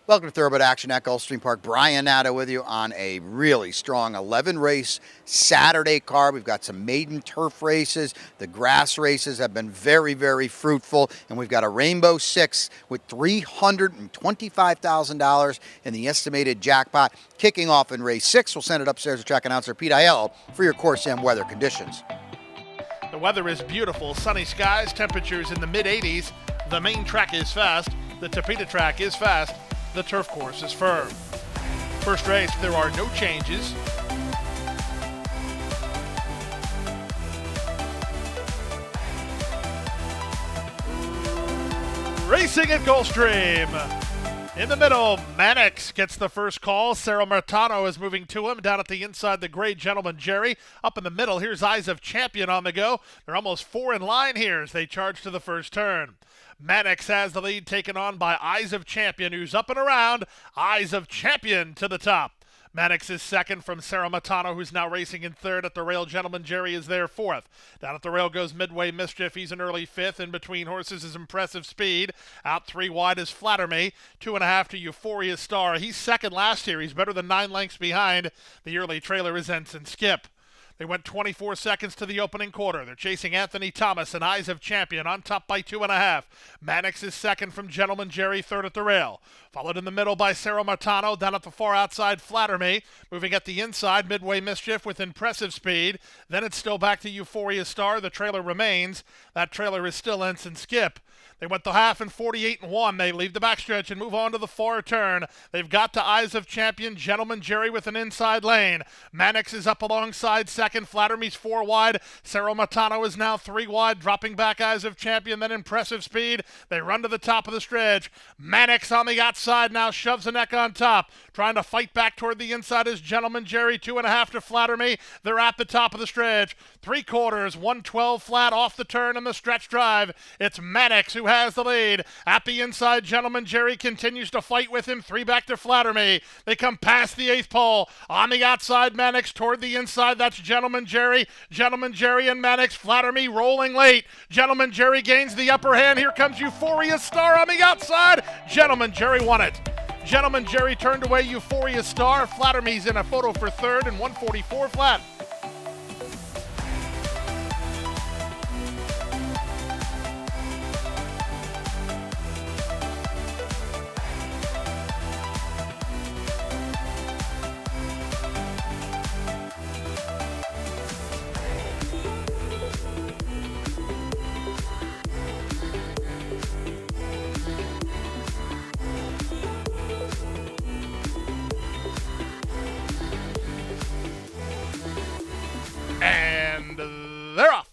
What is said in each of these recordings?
Welcome to Thoroughbred Action at Gulfstream Park. Brian Natta with you on a really strong 11 race Saturday card. We've got some maiden turf races. The grass races have been very, very fruitful. And we've got a Rainbow Six with $325,000 in the estimated jackpot. Kicking off in race 6. We'll send it upstairs to track announcer Pete Aiello for your Course M weather conditions. The weather is beautiful. Sunny skies, temperatures in the mid-80s. The main track is fast. The Tapeta track is fast. The turf course is firm. First race, there are no changes. Racing at Gulfstream. In the middle, Mannix gets the first call. Sarah Martano is moving to him. Down at the inside, the gray Gentleman Jerry. Up in the middle, here's Eyes of Champion on the go. They're almost 4 in line here as they charge to the first turn. Mannix has the lead taken on by Eyes of Champion, who's up and around. Eyes of Champion to the top. Mannix is second from Sarah Matano, who's now racing in third. At the rail, Gentleman Jerry is there fourth. Down at the rail goes Midway Mischief. He's an early fifth. In between horses is Impressive Speed. Out 3 wide is Flatter Me. 2.5 to Euphoria Star. He's second last year. He's better than 9 lengths behind. The early trailer is Ensign Skip. They went 24 seconds to the opening quarter. They're chasing Anthony Thomas and Eyes of Champion on top by 2.5. Mannix is second from Gentleman Jerry, third at the rail. Followed in the middle by Sarah Martano. Down at the far outside, Flatter Me. Moving at the inside, Midway Mischief with Impressive Speed. Then it's still back to Euphoria Star. The trailer remains. That trailer is still Ensign Skip. They went the half in 48-1. They leave the backstretch and move on to the far turn. They've got to Eyes of Champion, Gentleman Jerry with an inside lane. Mannix is up alongside second. Flatter Me's 4 wide. Sarah Matano is now 3 wide. Dropping back Eyes of Champion, then Impressive Speed. They run to the top of the stretch. Mannix on the outside now shoves the neck on top. Trying to fight back toward the inside is Gentleman Jerry. 2.5 to Flatter Me. They're at the top of the stretch. 3/4, 112 flat off the turn in the stretch drive. It's Mannix who has the lead. At the inside, Gentleman Jerry continues to fight with him. 3 back to Flatter Me. They come past the 8th pole. On the outside, Mannix toward the inside. That's Gentleman Jerry. Gentleman Jerry and Mannix. Flatter Me rolling late. Gentleman Jerry gains the upper hand. Here comes Euphoria Star on the outside. Gentleman Jerry won it. Gentleman Jerry turned away Euphoria Star. Flatter Me's in a photo for third and 144 flat. And they're off.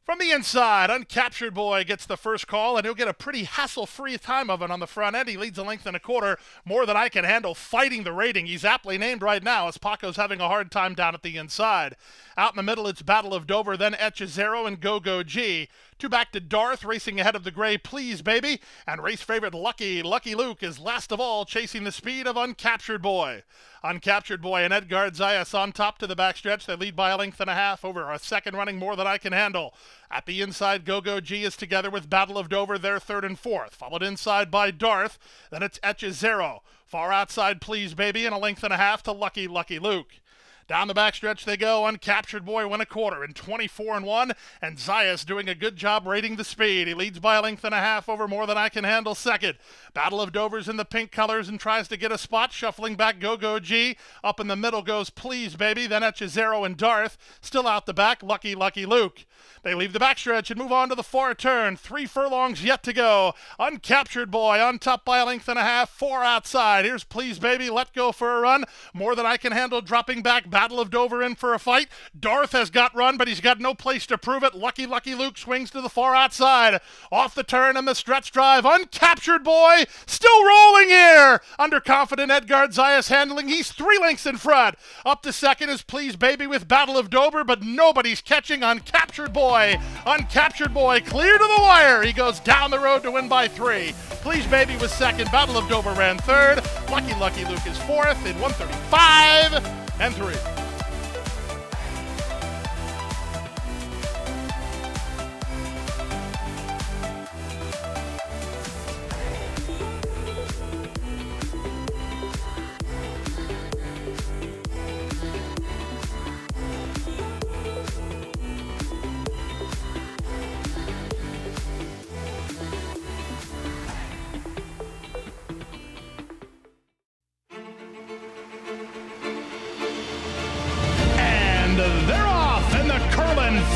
From the inside, Uncaptured Boy gets the first call, and he'll get a pretty hassle-free time of it on the front end. He leads a length and a quarter, more than I can handle, fighting the rating. He's aptly named right now as Paco's having a hard time down at the inside. Out in the middle, it's Battle of Dover, then Etchezero and Go-Go G. 2 back to Darth, racing ahead of the gray Please Baby, and race favorite Lucky Luke is last of all, chasing the speed of Uncaptured Boy. Uncaptured Boy and Edgard Zayas on top to the backstretch. They lead by a length and a half over a second running, more than I can handle. At the inside, Go-Go G is together with Battle of Dover. They're third and fourth. Followed inside by Darth. Then it's Etchezero. Far outside, Please Baby, and a length and a half to Lucky Luke. Down the backstretch they go. Uncaptured Boy went a quarter in 24-1, and Zayas doing a good job rating the speed. He leads by a length and a half over more than I can handle second. Battle of Dover's in the pink colors and tries to get a spot, shuffling back Go-Go G. Up in the middle goes Please Baby, then Etchezero and Darth. Still out the back, Lucky Luke. They leave the backstretch and move on to the far turn. 3 furlongs yet to go. Uncaptured Boy on top by a length and a half. 4 outside. Here's Please Baby, let go for a run. More than I can handle, dropping back. Battle of Dover in for a fight. Darth has got run, but he's got no place to prove it. Lucky Luke swings to the far outside. Off the turn and the stretch drive. Uncaptured Boy still rolling here. Underconfident Edgard Zayas handling. He's 3 lengths in front. Up to second is Please Baby with Battle of Dover, but nobody's catching Uncaptured Boy. Uncaptured Boy clear to the wire. He goes down the road to win by 3. Please Baby was second. Battle of Dover ran third. Lucky Luke is fourth in 135 and 3.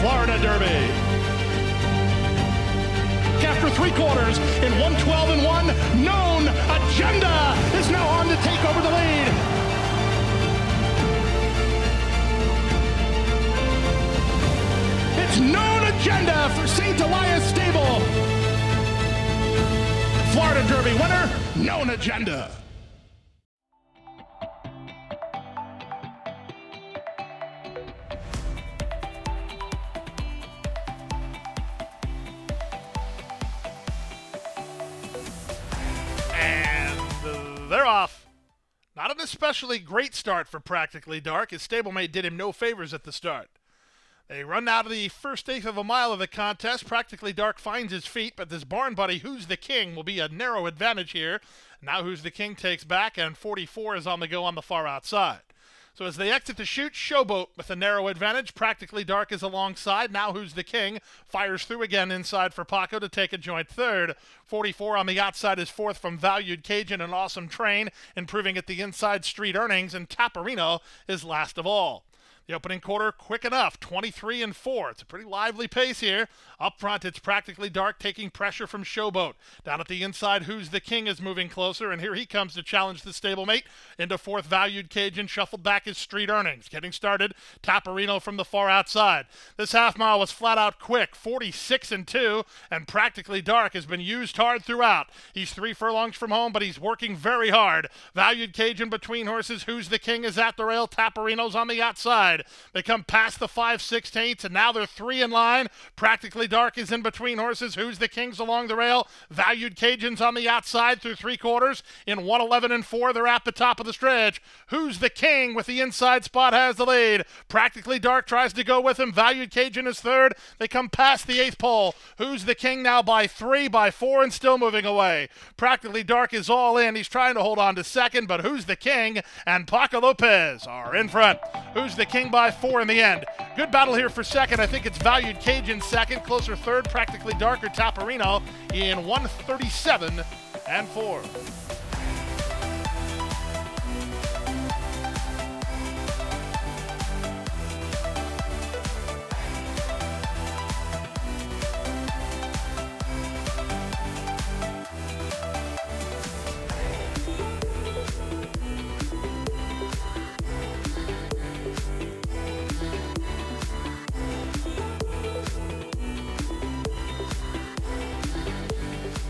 Florida Derby. After 3 quarters in 1:12.1, Known Agenda is now on to take over the lead. It's Known Agenda for St. Elias Stable. Florida Derby winner, Known Agenda. They're off. Not an especially great start for Practically Dark. His stablemate did him no favors at the start. They run out of the first eighth of a mile of the contest. Practically Dark finds his feet, but this barn buddy, Who's the King, will be a narrow advantage here. Now Who's the King takes back, and 44 is on the go on the far outside. So as they exit the chute, Showboat with a narrow advantage. Practically Dark is alongside. Now Who's the King fires through again inside for Paco to take a joint third. 44 on the outside is fourth from Valued Cajun and Awesome Train, improving at the inside Street Earnings, and Taparino is last of all. The opening quarter, quick enough, 23-4. It's a pretty lively pace here. Up front, it's Practically Dark taking pressure from Showboat. Down at the inside, Who's the King is moving closer, and here he comes to challenge the stablemate. Into fourth, Valued Cajun, shuffled back his Street Earnings. Getting started, Taparino from the far outside. This half mile was flat out quick, 46-2, and Practically Dark has been used hard throughout. He's 3 furlongs from home, but he's working very hard. Valued Cajun between horses. Who's the King is at the rail. Taparino's on the outside. They come past the 5/16, and now they're 3 in line. Practically Dark is in between horses. Who's the King's along the rail. Valued Cajun's on the outside through 3 quarters. In 1:11-4, they're at the top of the stretch. Who's the King with the inside spot has the lead. Practically Dark tries to go with him. Valued Cajun is third. They come past the 8th pole. Who's the King now by 3, by 4, and still moving away. Practically Dark is all in. He's trying to hold on to second, but Who's the King and Paco Lopez are in front. Who's the King by 4 in the end. Good battle here for second. I think it's Valued Cajun second. Closer third, Practically Dark or Taparino in 1:37-4.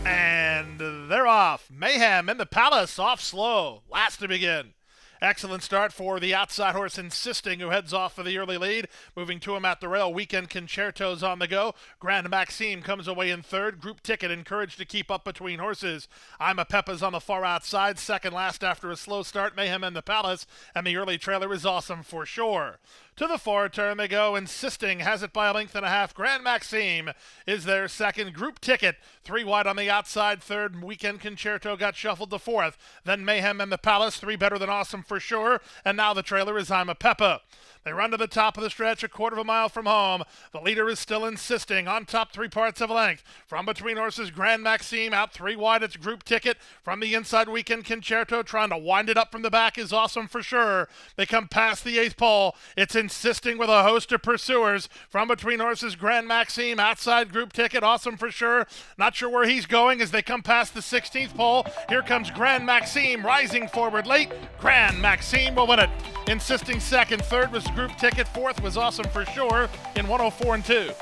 And they're off. Mayhem in the Palace, off slow. Last to begin. Excellent start for the outside horse Insisting, who heads off for the early lead. Moving to him at the rail, Weekend Concerto's on the go. Grand Maxime comes away in third. Group Ticket encouraged to keep up between horses. I'm a Peppa's on the far outside. Second last after a slow start, Mayhem in the Palace. And the early trailer is Awesome for sure. To the far turn they go. Insisting has it by a length and a half. Grand Maxime is their second. Group Ticket 3 wide on the outside. Third, Weekend Concerto got shuffled to fourth. Then Mayhem and the Palace, 3 better than Awesome for sure. And now the trailer is I'm a Peppa. They run to the top of the stretch, a quarter of a mile from home. The leader is still Insisting, on top 3 parts of a length. From between horses, Grand Maxime out 3 wide. It's Group Ticket. From the inside, Weekend Concerto trying to wind it up from the back is Awesome for sure. They come past the 8th pole. It's Insisting with a host of pursuers. From between horses, Grand Maxime outside, Group Ticket, Awesome for sure. Not sure where he's going as they come past the 16th pole. Here comes Grand Maxime rising forward late. Grand Maxime will win it. Insisting second. Third was Group Ticket. Fourth was Awesome for sure in 1:04-2.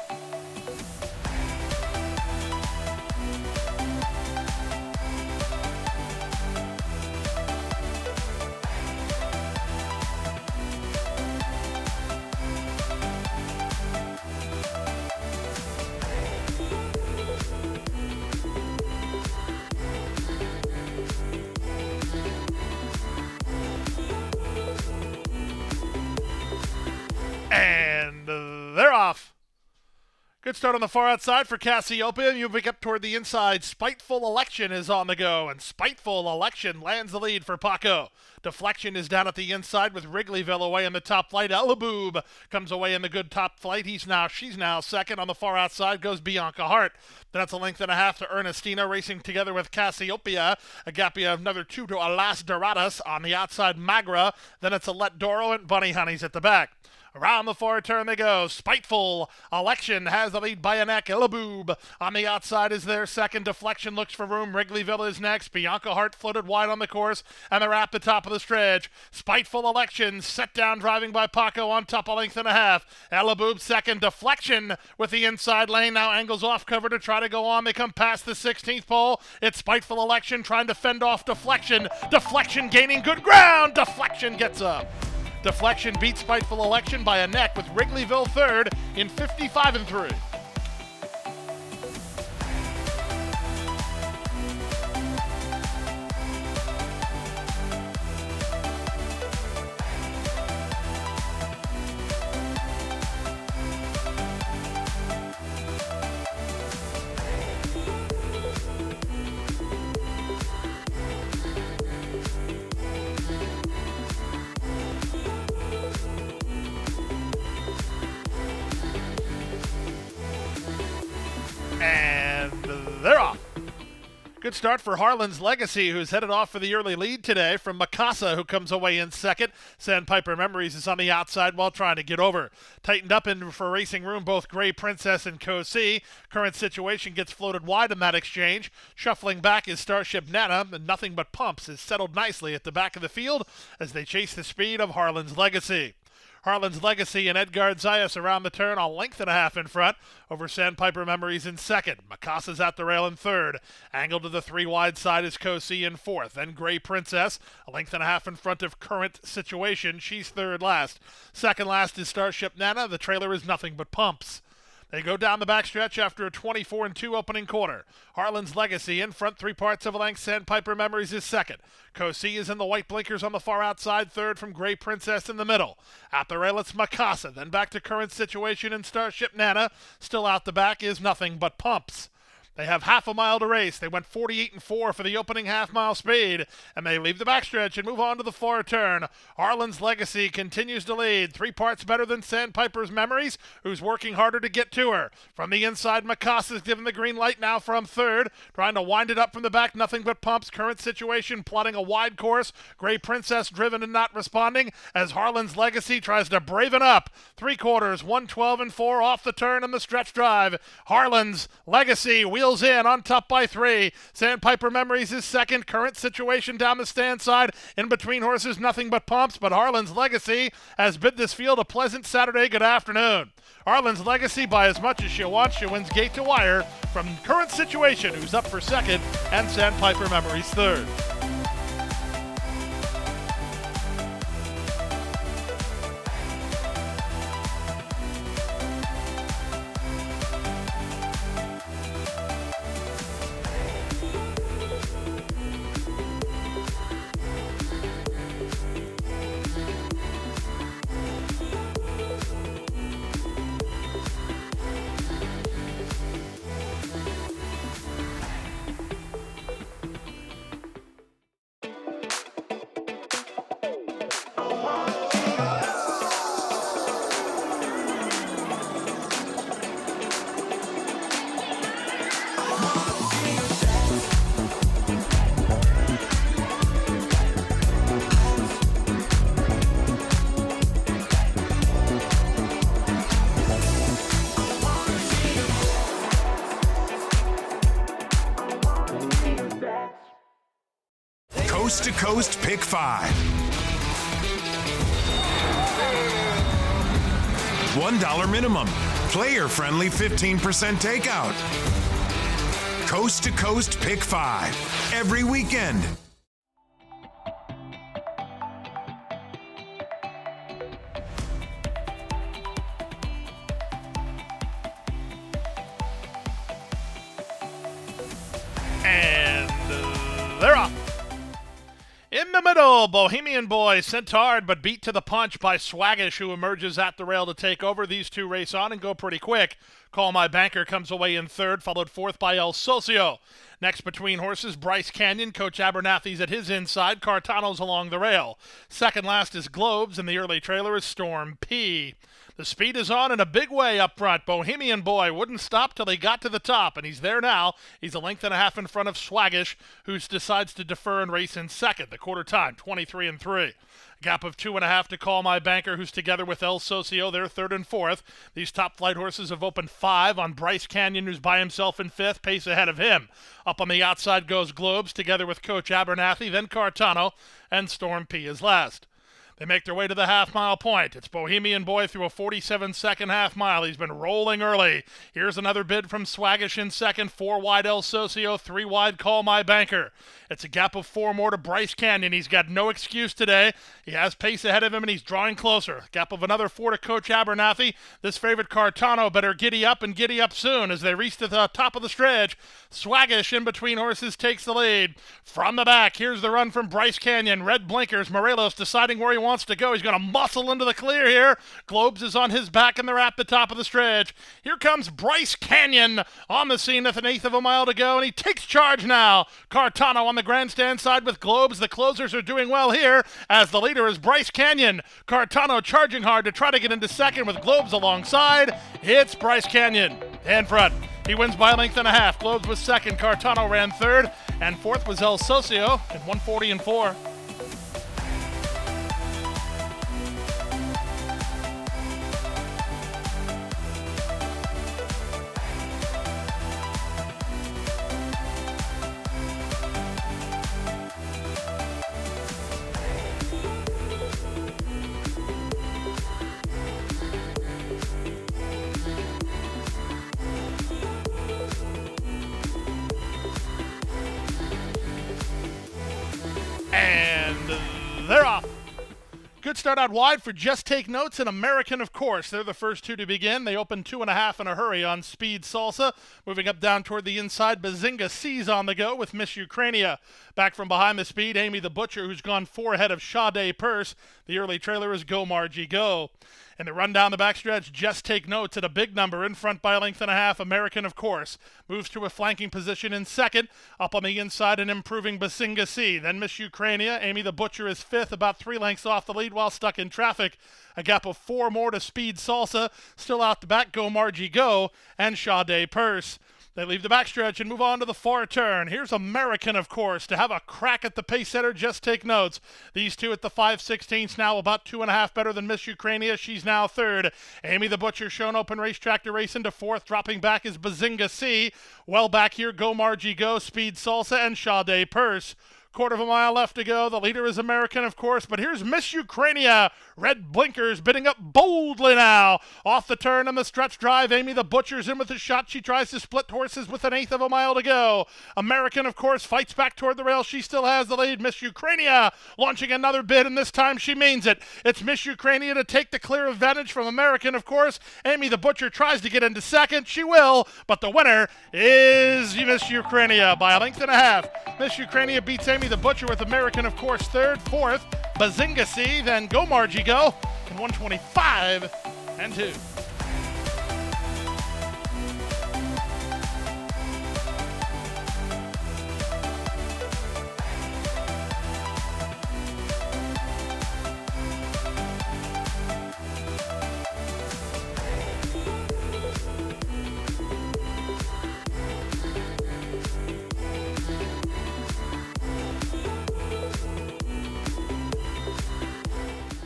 And they're off. Good start on the far outside for Cassiopeia. Moving up toward the inside, Spiteful Election is on the go, and Spiteful Election lands the lead for Paco. Deflection is down at the inside with Wrigleyville away in the top flight. Elaboob comes away in the good top flight. She's now second. On the far outside goes Bianca Hart. Then it's a length and a half to Ernestina racing together with Cassiopeia. A gap of another 2 to Alas Doradas on the outside, Magra. Then it's a Let Doro and Bunny Honeys at the back. Around the far turn they go. Spiteful Election has the lead by a neck. Illaboob on the outside is their second. Deflection looks for room. Wrigleyville is next. Bianca Hart floated wide on the course, and they're at the top of the stretch. Spiteful Election set down driving by Paco on top, a length and a half. Illaboob second. Deflection with the inside lane. Now angles off cover to try to go on. They come past the 16th pole. It's Spiteful Election trying to fend off Deflection. Deflection gaining good ground. Deflection gets up. Deflection beats Spiteful Election by a neck with Wrigleyville third in 55-3. And they're off. Good start for Harlan's Legacy, who's headed off for the early lead today from Mikasa, who comes away in second. Sandpiper Memories is on the outside while trying to get over. Tightened up in for racing room, both Gray Princess and Co-C. Current Situation gets floated wide in that exchange. Shuffling back is Starship Nana, and Nothing But Pumps is settled nicely at the back of the field as they chase the speed of Harlan's Legacy. Harlan's Legacy and Edgard Zayas around the turn, a length and a half in front over Sandpiper Memories in second. Mikasa's at the rail in third. Angled to the three wide side is Co-C in fourth. Then Gray Princess, a length and a half in front of Current Situation. She's third last. Second last is Starship Nana. The trailer is Nothing But Pumps. They go down the backstretch after a 24-2 opening quarter. Harlan's Legacy in front, 3 parts of a length. Sandpiper Memories is second. Co-C is in the white blinkers on the far outside, third from Gray Princess in the middle. At the rail, it's Mikasa, then back to Current Situation and Starship Nana. Still out the back is Nothing But Pumps. They have half a mile to race. They went 48-4 for the opening half-mile speed, and they leave the backstretch and move on to the far turn. Harlan's Legacy continues to lead, 3 parts better than Sandpiper's Memories, who's working harder to get to her. From the inside, Mikasa's given the green light now from third, trying to wind it up from the back. Nothing But Pumps. Current Situation plotting a wide course. Gray Princess driven and not responding as Harlan's Legacy tries to braven up. 3/4, 1:12-4 off the turn in the stretch drive. Harlan's Legacy wheels in on top by 3. Sandpiper Memories is second. Current Situation down the stand side. In between horses, Nothing But Pumps, but Harlan's Legacy has bid this field a pleasant Saturday good afternoon. Harlan's Legacy, by as much as she wants, she wins gate to wire from Current Situation, who's up for second, and Sandpiper Memories third. Coast to Coast Pick 5. $1 minimum. Player-friendly 15% takeout. Coast to Coast Pick 5. Every weekend. And they're off. In the middle, Bohemian Boy sent hard but beat to the punch by Swaggish, who emerges at the rail to take over. These two race on and go pretty quick. Call My Banker comes away in third, followed fourth by El Socio. Next between horses, Bryce Canyon. Coach Abernathy's at his inside. Cartano's along the rail. Second last is Globes, and the early trailer is Storm P. The speed is on in a big way up front. Bohemian Boy wouldn't stop till he got to the top, and he's there now. He's a length and a half in front of Swaggish, who decides to defer and race in second. The quarter time, 23-3. Gap of 2.5 to Call My Banker, who's together with El Socio. They're third and fourth. These top flight horses have opened 5 on Bryce Canyon, who's by himself in fifth, pace ahead of him. Up on the outside goes Globes, together with Coach Abernathy, then Cartano, and Storm P is last. They make their way to the half-mile point. It's Bohemian Boy through a 47-second half-mile. He's been rolling early. Here's another bid from Swaggish in second. 4 wide El Socio, 3 wide Call My Banker. It's a gap of 4 more to Bryce Canyon. He's got no excuse today. He has pace ahead of him, and he's drawing closer. Gap of another 4 to Coach Abernathy. This favorite Cartano better giddy up and giddy up soon as they reach to the top of the stretch. Swaggish in between horses takes the lead. From the back, here's the run from Bryce Canyon. Red blinkers. Morelos deciding where he wants to go. He's going to muscle into the clear here. Globes is on his back, and they're at the top of the stretch. Here comes Bryce Canyon on the scene with 1/8 of a mile to go, and he takes charge now. Cartano on the grandstand side with Globes. The closers are doing well here as the leader is Bryce Canyon. Cartano charging hard to try to get into second with Globes alongside. It's Bryce Canyon in front. He wins by a length and a half. Globes was second. Cartano ran third, and fourth was El Socio at 140-4. And they're off. Good start out wide for Just Take Notes and American, of course. They're the first 2 to begin. They open 2.5 in a hurry on Speed Salsa. Moving up down toward the inside, Bazinga C's on the go with Miss Ukrainia. Back from behind the speed, Amy the Butcher, who's gone 4 ahead of Sade Purse. The early trailer is Go Margie Go. And the run down the backstretch, Just Take Notes at a big number in front by a length and a half. American, of course, moves to a flanking position in second. Up on the inside and improving Basinga C. Then Miss Ukrainia. Amy the Butcher is fifth, about 3 lengths off the lead while stuck in traffic. A gap of 4 more to Speed Salsa. Still out the back, Go Margie Go and Sade Purse. They leave the backstretch and move on to the far turn. Here's American, of course, to have a crack at the pace setter. Just Take Notes. These two at the 5/16 now, about 2.5 better than Miss Ukrainia. She's now third. Amy the Butcher shown open racetrack to race into fourth. Dropping back is Bazinga C. Well back here, Go Margie Go, Speed Salsa, and Sade Purse. 1/4 mile left to go. The leader is American, of course, but here's Miss Ukrainia. Red blinkers bidding up boldly now. Off the turn on the stretch drive, Amy the Butcher's in with a shot. She tries to split horses with 1/8 of a mile to go. American, of course, fights back toward the rail. She still has the lead. Miss Ukrainia launching another bid, and this time she means it. It's Miss Ukrainia to take the clear advantage from American, of course. Amy the Butcher tries to get into second. She will, but the winner is Miss Ukrainia by a length and a half. Miss Ukrainia beats Amy the Butcher with American, of course, third. Fourth, Bazinga C, then Go Margie Go, and 125-2.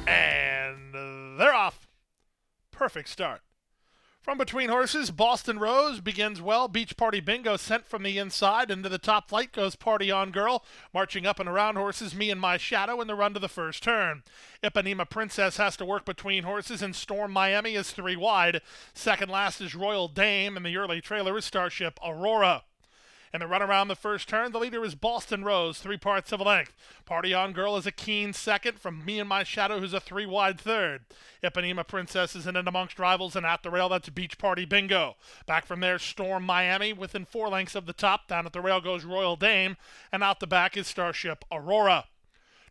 And they're off. Perfect start. From between horses, Boston Rose begins well. Beach Party Bingo sent from the inside. Into the top flight goes Party On Girl. Marching up and around horses, Me and My Shadow in the run to the first turn. Ipanema Princess has to work between horses, and Storm Miami is 3 wide. Second last is Royal Dame, and the early trailer is Starship Aurora. In the run around the first turn, the leader is Boston Rose, 3 parts of a length. Party On Girl is a keen second from Me and My Shadow, who's a 3 wide third. Ipanema Princess is in and amongst rivals, and at the rail, that's Beach Party Bingo. Back from there, Storm Miami within 4 lengths of the top. Down at the rail goes Royal Dame, and out the back is Starship Aurora.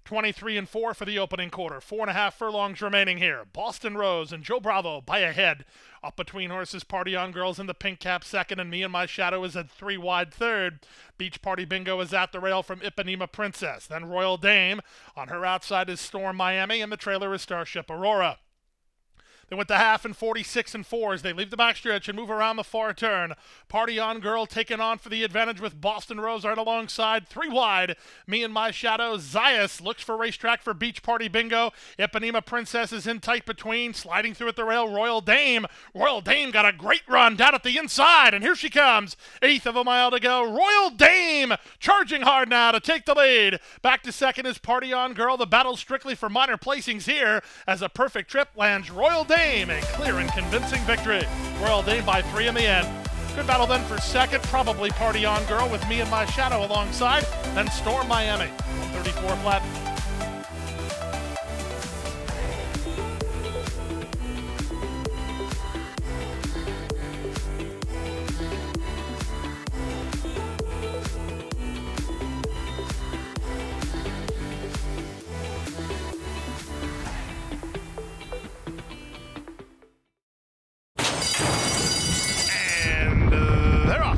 23-4 for the opening quarter. 4.5 furlongs remaining here. Boston Rose and Joe Bravo by a head. Up between horses, Party On Girls in the pink cap second, and Me and My Shadow is at 3 wide third. Beach Party Bingo is at the rail from Ipanema Princess. Then Royal Dame. On her outside is Storm Miami, and the trailer is Starship Aurora. They went to half in 46 and 4 as they leave the backstretch and move around the far turn. Party On Girl taking on for the advantage with Boston Rose right alongside. 3 wide. Me and My Shadow. Zayas looks for racetrack for Beach Party Bingo. Ipanema Princess is in tight between. Sliding through at the rail, Royal Dame. Royal Dame got a great run down at the inside, and here she comes. 1/8 of a mile to go. Royal Dame charging hard now to take the lead. Back to second is Party On Girl. The battle strictly for minor placings here as a perfect trip lands Royal Dame a clear and convincing victory. Royal Dame by 3 in the end. Good battle then for second, probably Party On Girl with Me and My Shadow alongside, then Storm Miami. 134 flat. They're off.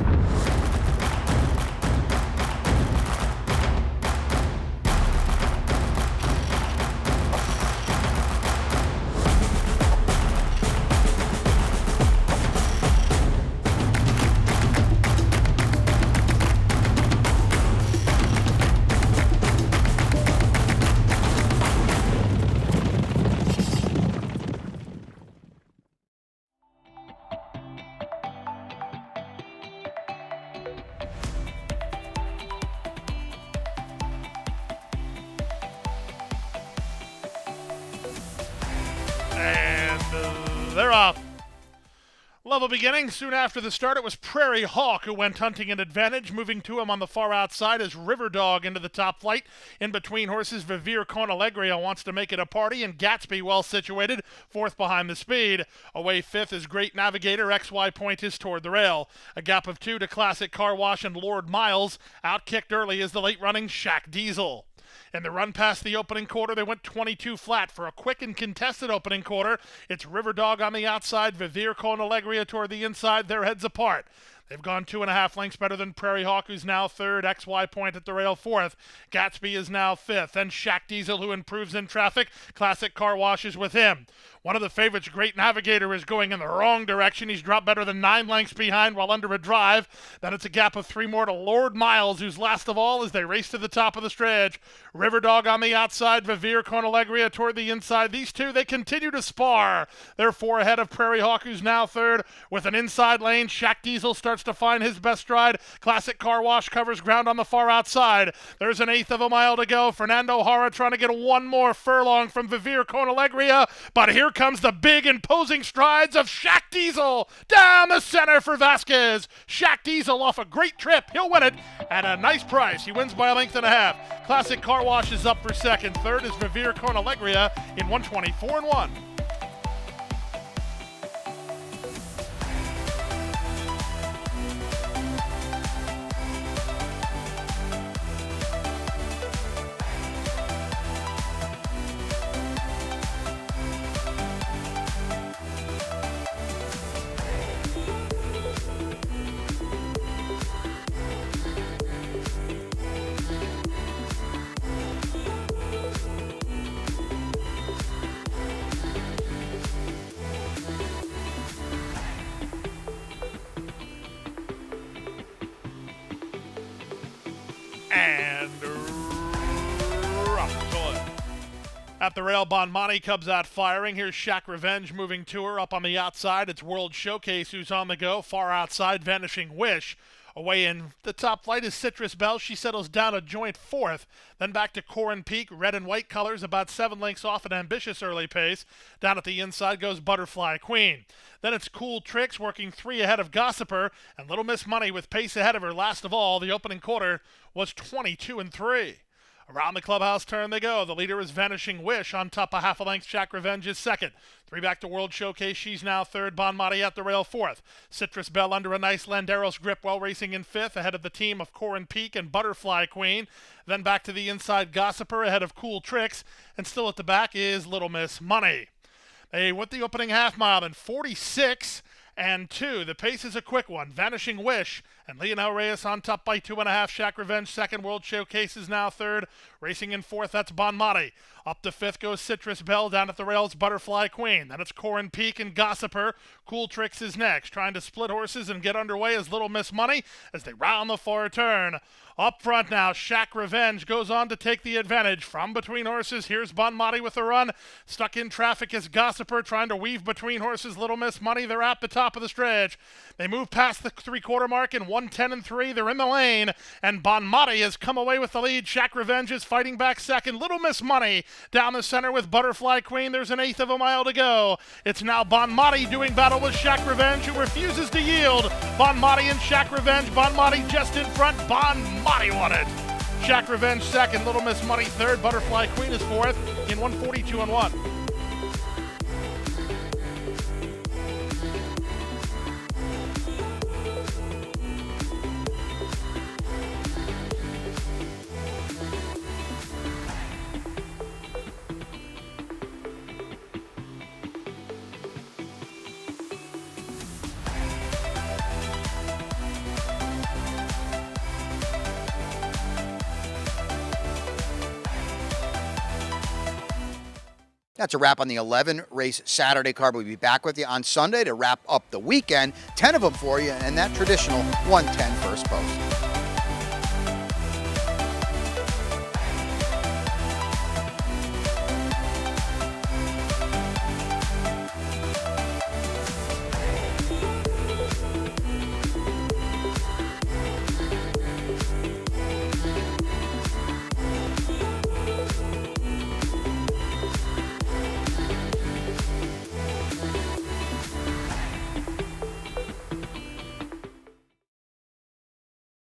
They're off. Level beginning. Soon after the start, it was Prairie Hawk who went hunting an advantage. Moving to him on the far outside is River Dog into the top flight. In between horses, Vivir Con Alegria wants to make it a party, and Gatsby well situated, 4th behind the speed. Away 5th is Great Navigator. XY Point is toward the rail. A gap of 2 to Classic Car Wash and Lord Miles. Outkicked early is the late running Shack Diesel. In the run past the opening quarter, they went 22 flat. For a quick and contested opening quarter, it's River Dog on the outside, Vivir Con Alegria toward the inside, their heads apart. They've gone 2.5 lengths better than Prairie Hawk, who's now 3rd. XY Point at the rail 4th. Gatsby is now 5th. Then Shack Diesel, who improves in traffic. Classic Car Wash is with him. One of the favorites, Great Navigator, is going in the wrong direction. He's dropped better than 9 lengths behind while under a drive. Then it's a gap of 3 more to Lord Miles, who's last of all as they race to the top of the stretch. River Dog on the outside, Vivir Con Alegria toward the inside. These two, they continue to spar. They're 4 ahead of Prairie Hawk, who's now 3rd. With an inside lane, Shack Diesel starts to find his best stride. Classic Car Wash covers ground on the far outside. There's an 1/8 of a mile to go. Fernando Hara trying to get 1 more furlong from Vivir Con Alegria, but here comes the big imposing strides of Shack Diesel down the center for Vasquez. Shack Diesel off a great trip. He'll win it at a nice price. He wins by 1.5 lengths. Classic Car Wash is up for second. 3rd is Vivir Con Alegria in 124 and 1. And rough toy. At the rail, Bonmani comes out firing. Here's Shack Revenge moving to her. Up on the outside, it's World Showcase who's on the go. Far outside, Vanishing Wish. Away in the top flight is Citrus Bell. She settles down a joint 4th. Then back to Corin Peak. Red and white colors about 7 lengths off an ambitious early pace. Down at the inside goes Butterfly Queen. Then it's Cool Tricks working 3 ahead of Gossiper. And Little Miss Money with pace ahead of her. Last of all, the opening quarter was 22 and 3. Around the clubhouse turn they go. The leader is Vanishing Wish. On top of 1/2 length, Shack Revenge is second. 3 back to World Showcase. She's now 3rd. Bonmati at the rail 4th. Citrus Bell under a nice Landeros grip while racing in 5th. Ahead of the team of Corin Peak and Butterfly Queen. Then back to the inside, Gossiper ahead of Cool Tricks. And still at the back is Little Miss Money. They went the opening half mile in 46 and 2. The pace is a quick one. Vanishing Wish And Leonel Reyes on top by 2.5. Shaq Revenge second. World Showcase is now third. Racing in fourth, that's Bon Mati. Up to fifth goes Citrus Belle. Down at the rails, Butterfly Queen. Then it's Corin Peak and Gossiper. Cool Tricks is next, trying to split horses and get underway as Little Miss Money as they round the far turn. Up front now, Shaq Revenge goes on to take the advantage from between horses. Here's Bon Mati with the run. Stuck in traffic is Gossiper trying to weave between horses. Little Miss Money, they're at the top of the stretch. They move past the three-quarter mark in 1:10 and 3. They're in the lane, and Bon Mati has come away with the lead. Shaq Revenge is fighting back second. Little Miss Money down the center with Butterfly Queen. There's an eighth of a mile to go. It's now Bon Mati doing battle with Shaq Revenge, who refuses to yield. Bon Mati and Shaq Revenge. Bon Mati just in front. Bon Mati won it. Shaq Revenge second. Little Miss Money third. Butterfly Queen is fourth in 1:42 and 1. That's a wrap on the 11-race Saturday card. We'll be back with you on Sunday to wrap up the weekend. 10 of them for you, and that traditional 110 first post.